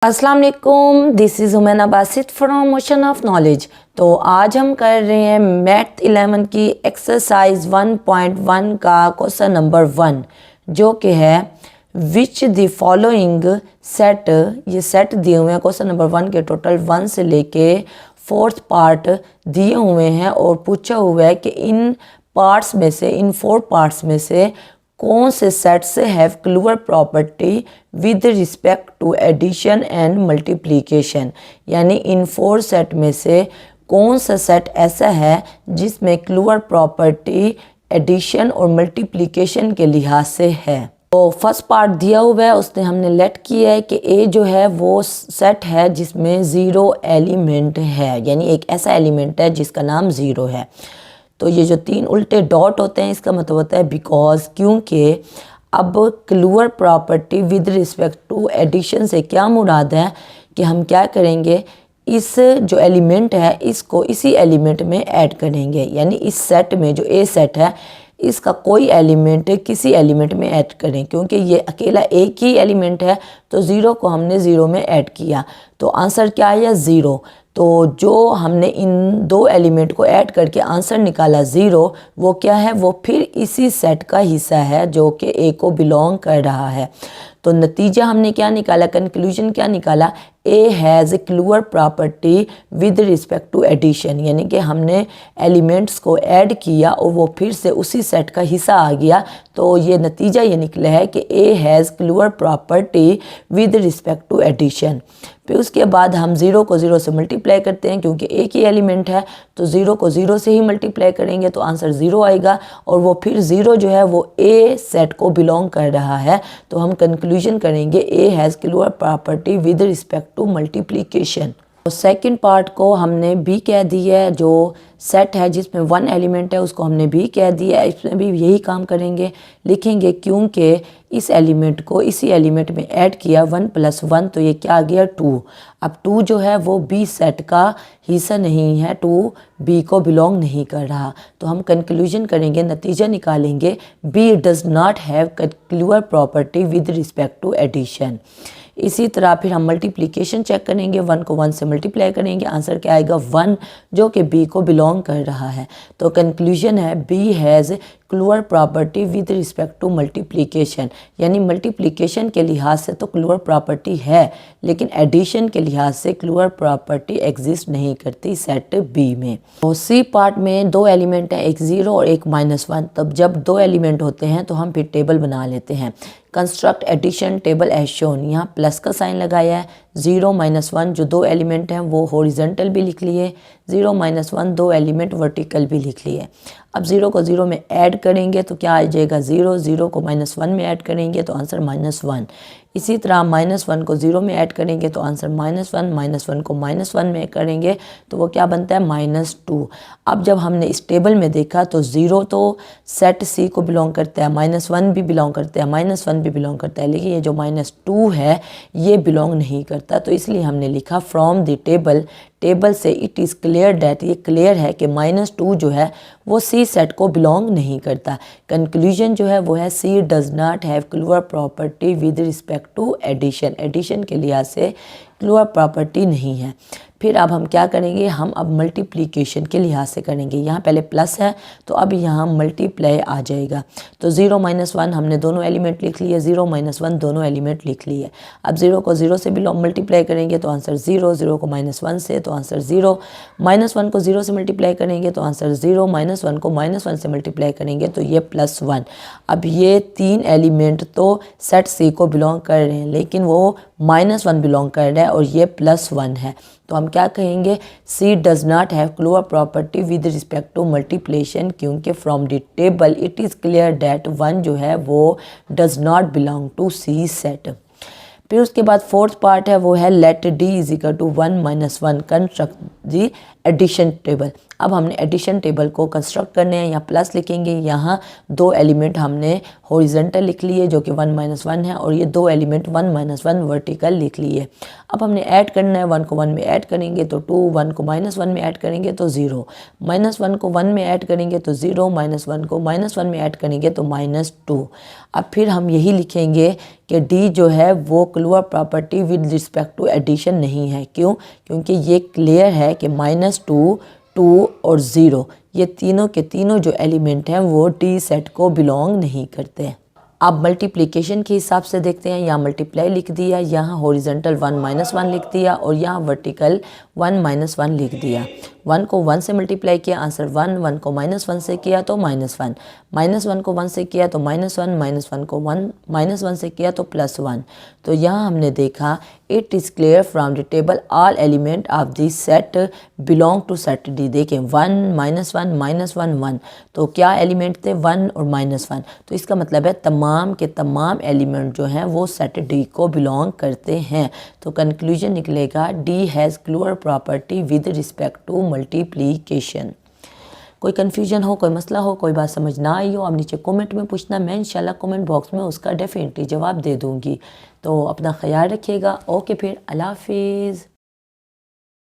अस्सलाम वालेकुम, this is हुमैना Basit from ocean of knowledge. तो आज हम कर रहे हैं मैथ 11 की एक्सरसाइज 1.1 का क्वेश्चन नंबर 1, जो कि है विच द फॉलोइंग सेट। ये सेट दिए हुए हैं क्वेश्चन नंबर 1 के, टोटल 1 से लेके 4th पार्ट दिए हुए हैं और पूछा हुआ है कि इन पार्ट्स में से, इन 4 पार्ट्स में से कौन से sets have closure property with respect to addition and multiplication. यानी इन 4 सेट में से कौन सा सेट ऐसा है जिसमें क्लूअर प्रॉपर्टी एडिशन और मल्टीप्लिकेशन के लिहाज से है। तो फर्स्ट पार्ट दिया हुआ है, उसने हमने लेट किया है कि ए जो है वो सेट है जिसमें 0 एलिमेंट है, यानी एक ऐसा एलिमेंट है जिसका नाम 0 है। तो ये जो 3 उल्टे डॉट होते हैं इसका मतलब होता है बिकॉज, क्योंकि अब closure property with respect to addition से क्या मुराद है कि हम क्या करेंगे, इस जो एलिमेंट है इसको इसी एलिमेंट में ऐड करेंगे। यानी इस सेट में जो ए सेट है इसका कोई एलिमेंट किसी एलिमेंट में ऐड करें, क्योंकि ये अकेला एक ही एलिमेंट है तो 0 को हमने 0 में ऐड किया तो आंसर क्या आया 0। तो जो हमने इन 2 एलिमेंट को ऐड करके आंसर निकाला 0, वो क्या है, वो फिर इसी सेट का हिस्सा है जो कि ए को बिलोंग कर रहा है। तो नतीजा हमने क्या निकाला, कंक्लूजन क्या निकाला, A has closure property with respect to addition. यानी कि हमने एलिमेंट्स को ऐड किया और वो फिर से उसी सेट का हिस्सा आ गया। तो ये नतीजा ये निकला है कि A has closure property with respect to addition. फिर उसके बाद हम 0 को 0 से मल्टीप्लाई करते हैं, क्योंकि एक ही एलिमेंट है तो 0 को 0 से ही मल्टीप्लाई करेंगे तो आंसर 0 आएगा। और वो फिर 0 जो है वो ए सेट को बिलोंग कर रहा है। तो हम कंक्लूजन करेंगे A has closure property with respect to multiplication. तो सेकंड पार्ट को हमने बी कह दिया है, जो सेट है जिसमें 1 एलिमेंट है उसको हमने बी कह दिया है। इसमें भी यही काम करेंगे, लिखेंगे क्योंकि इस एलिमेंट को इसी एलिमेंट में ऐड किया 1 + 1 तो ये क्या आ गया 2। अब 2 जो है वो बी सेट का हिस्सा नहीं है, 2 बी को बिलोंग नहीं कर रहा। तो हम कंक्लूजन करेंगे, नतीजा निकालेंगे B does not have closure property with respect to addition. इसी तरह फिर हम मल्टीप्लिकेशन चेक करेंगे, 1 को 1 से मल्टीप्लाई करेंगे, आंसर क्या आएगा 1, जो कि बी को बिलोंग कर रहा है। तो कंक्लूजन है B has closure property with respect to multiplication. यानी मल्टीप्लिकेशन के लिहाज से तो क्लूअर प्रॉपर्टी है, लेकिन एडिशन के लिहाज से क्लूअर प्रॉपर्टी एग्जिस्ट नहीं करती सेट बी में। और सी पार्ट में 2 एलिमेंट हैं, एक 0 और एक -1। तब जब 2 एलिमेंट होते हैं तो हम फिर टेबल बना लेते हैं। Construct addition table as shown, यहाँ प्लस का साइन लगाया है। 0 - 1 जो 2 एलिमेंट हैं वो हॉरिजॉन्टल भी लिख लिए, 0 - 1 2 एलिमेंट वर्टिकल भी लिख लिए। अब 0 को 0 में ऐड करेंगे तो क्या आ जाएगा 0, 0 को -1 में ऐड करेंगे तो आंसर -1। इसी तरह -1 को 0 में ऐड करेंगे तो आंसर -1, -1 को -1 में करेंगे तो वो क्या बनता है -2। अब जब हमने इस टेबल में देखा तो 0 तो सेट सी को बिलोंग करता है, -1 भी बिलोंग करता है, -1 भी बिलोंग करता है, लेकिन ये जो -2 है ये बिलोंग नहीं करता। तो इसलिए हमने लिखा फ्रॉम द टेबल से इट इज़ क्लियर डैट, ये क्लियर है कि -2 जो है वो सी सेट को बिलोंग नहीं करता। कंक्लूजन जो है वो है C does not have closure property with respect to addition. Addition के लिहाज से क्लूअर प्रॉपर्टी नहीं है। फिर अब हम क्या करेंगे, हम अब मल्टीप्लिकेशन के लिहाज से करेंगे। यहाँ पहले प्लस है तो अब यहाँ मल्टीप्लाई आ जाएगा। तो 0 - 1 हमने दोनों एलिमेंट लिख लिए, 0 - 1 दोनों एलिमेंट लिख लिए। अब 0 को 0 से बिलोंग मल्टीप्लाई करेंगे तो आंसर 0, 0 को -1 से तो आंसर 0, -1 को 0 से मल्टीप्लाई करेंगे तो आंसर 0, -1 को -1 से मल्टीप्लाई करेंगे तो ये +1। अब ये 3 एलिमेंट तो सेट सी को बिलोंग कर रहे हैं, लेकिन वो -1 बिलोंग कर रहा है और ये +1 है। तो हम क्या कहेंगे, C does not have closure property with respect to multiplication, क्योंकि from the table it is clear that 1 जो है वो does not belong to C set. फिर उसके बाद 4th पार्ट है वो है let D = 1 - 1 construct the addition table. अब हमने एडिशन टेबल को कंस्ट्रक्ट करने हैं, यहाँ प्लस लिखेंगे, यहाँ 2 एलिमेंट हमने हॉरिजेंटल लिख लिए जो कि 1 - 1 है, और ये 2 एलिमेंट 1 - 1 वर्टिकल लिख लिए। अब हमने ऐड करना है, 1 को 1 में ऐड करेंगे तो 2, 1 को -1 में ऐड करेंगे तो 0, -1 को 1 में ऐड करेंगे तो 0, -1 को -1 में ऐड करेंगे तो -2। अब फिर हम यही लिखेंगे कि D जो है वो closure property with respect to addition नहीं है। क्यों? क्योंकि ये क्लियर है कि -2, 2 और 0 ये तीनों के तीनों जो एलिमेंट हैं वो D सेट को बिलोंग नहीं करते। अब मल्टीप्लिकेशन के हिसाब से देखते हैं, यहाँ मल्टीप्लाई लिख दिया, यहाँ हॉरिजेंटल 1 - 1 लिख दिया, और यहाँ वर्टिकल 1 - 1 लिख दिया। 1 को 1 से मल्टीप्लाई किया, आंसर 1, 1 को -1 से किया तो -1, -1 को 1 से किया तो -1, -1 को 1 से किया तो +1। तो यहाँ हमने देखा it is clear from the table all element of this set belong to set D। देखें 1 -1 -1 1, तो क्या एलिमेंट थे? 1 और -1। तो इसका मतलब है तमाम के तमाम एलिमेंट जो हैं वो सेट D को बिलोंग करते हैं। तो कंक्लूजन निकलेगा D has closure property with respect to multiplication. कोई कन्फ्यूजन हो, कोई मसला हो, कोई बात समझ ना आई हो, आप नीचे कमेंट में पूछना, मैं इंशाल्लाह कमेंट बॉक्स में उसका डेफिनेटली जवाब दे दूँगी। तो अपना ख्याल रखिएगा। ओके, फिर अल्लाह हाफिज़।